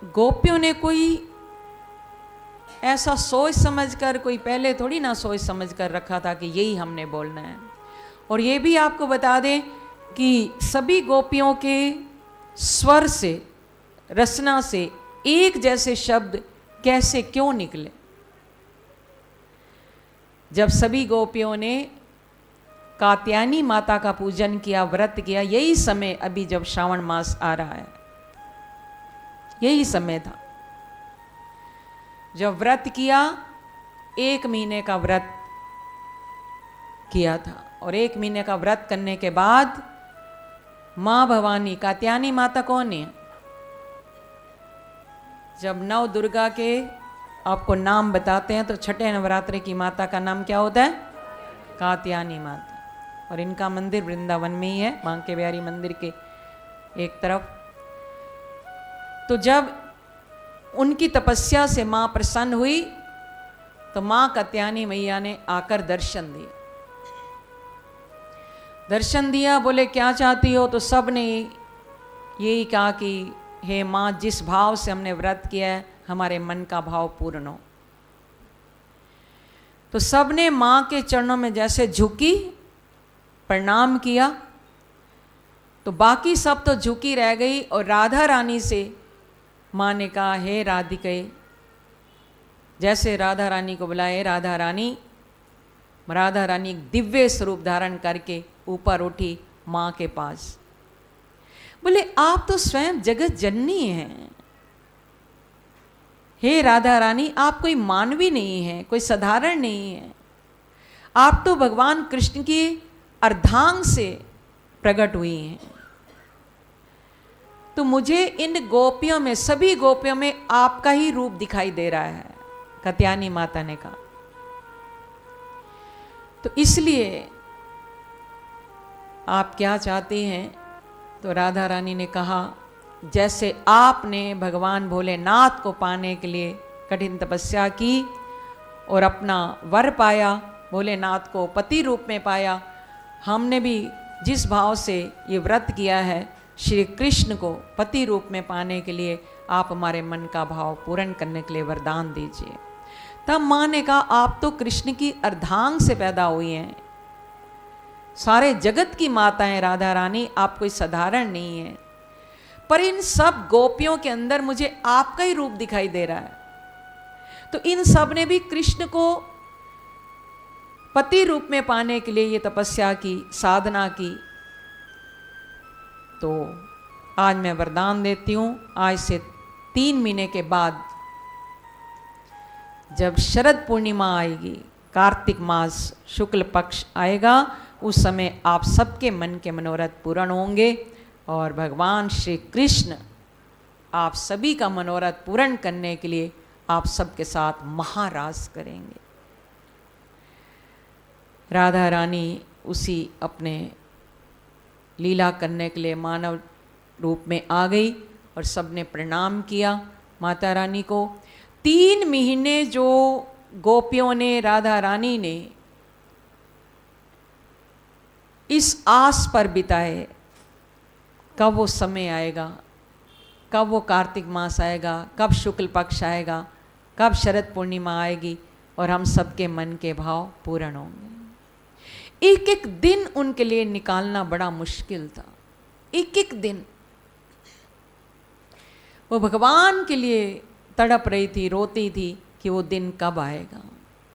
गोपियों ने कोई ऐसा सोच समझकर, कोई पहले थोड़ी ना सोच समझ कर रखा था कि यही हमने बोलना है। और ये भी आपको बता दें कि सभी गोपियों के स्वर से, रचना से एक जैसे शब्द कैसे क्यों निकले। जब सभी गोपियों ने कात्यायनी माता का पूजन किया, व्रत किया, यही समय अभी जब श्रावण मास आ रहा है, यही समय था जब व्रत किया। 1 महीने का व्रत किया था और 1 महीने का व्रत करने के बाद माँ भवानी, कात्यायनी माता कौन है? जब नव दुर्गा के आपको नाम बताते हैं तो छठे नवरात्रि की माता का नाम क्या होता है? कात्यायनी माता। और इनका मंदिर वृंदावन में ही है, बांके बिहारी मंदिर के एक तरफ। तो जब उनकी तपस्या से माँ प्रसन्न हुई तो माँ कात्यायनी मैया ने आकर दर्शन दिया। दर्शन दिया, बोले क्या चाहती हो? तो सब ने यही कहा कि हे माँ, जिस भाव से हमने व्रत किया है हमारे मन का भाव पूर्ण हो। तो सब ने माँ के चरणों में जैसे झुकी, प्रणाम किया। तो बाकी सब तो झुकी रह गई और राधा रानी से माँ ने कहा, हे राधिके, जैसे राधा रानी को बुलाए, राधा रानी एक दिव्य स्वरूप धारण करके ऊपर उठी माँ के पास। बोले आप तो स्वयं जगत जननी हैं, हे राधा रानी, आप कोई मानवी नहीं है, कोई साधारण नहीं है, आप तो भगवान कृष्ण की अर्धांग से प्रकट हुई हैं। तो मुझे इन गोपियों में, सभी गोपियों में आपका ही रूप दिखाई दे रहा है, कात्यायनी माता ने कहा। तो इसलिए आप क्या चाहते हैं? तो राधा रानी ने कहा, जैसे आपने भगवान भोलेनाथ को पाने के लिए कठिन तपस्या की और अपना वर पाया, भोलेनाथ को पति रूप में पाया, हमने भी जिस भाव से ये व्रत किया है श्री कृष्ण को पति रूप में पाने के लिए आप हमारे मन का भाव पूर्ण करने के लिए वरदान दीजिए। तब माँ ने कहा, आप तो कृष्ण की अर्धांग से पैदा हुई हैं, सारे जगत की माता हैं राधा रानी, आप कोई साधारण नहीं है। पर इन सब गोपियों के अंदर मुझे आपका ही रूप दिखाई दे रहा है। तो इन सब ने भी कृष्ण को पति रूप में पाने के लिए ये तपस्या की, साधना की। तो आज मैं वरदान देती हूँ, आज से 3 महीने के बाद जब शरद पूर्णिमा आएगी, कार्तिक मास शुक्ल पक्ष आएगा, उस समय आप सबके मन के मनोरथ पूर्ण होंगे और भगवान श्री कृष्ण आप सभी का मनोरथ पूर्ण करने के लिए आप सबके साथ महारास करेंगे। राधा रानी उसी अपने लीला करने के लिए मानव रूप में आ गई और सबने प्रणाम किया माता रानी को। 3 महीने जो गोपियों ने, राधा रानी ने इस आस पर बिताए, कब वो समय आएगा, कब वो कार्तिक मास आएगा, कब शुक्ल पक्ष आएगा, कब शरद पूर्णिमा आएगी और हम सबके मन के भाव पूर्ण होंगे। एक एक दिन उनके लिए निकालना बड़ा मुश्किल था। एक एक दिन वो भगवान के लिए तड़प रही थी, रोती थी कि वो दिन कब आएगा।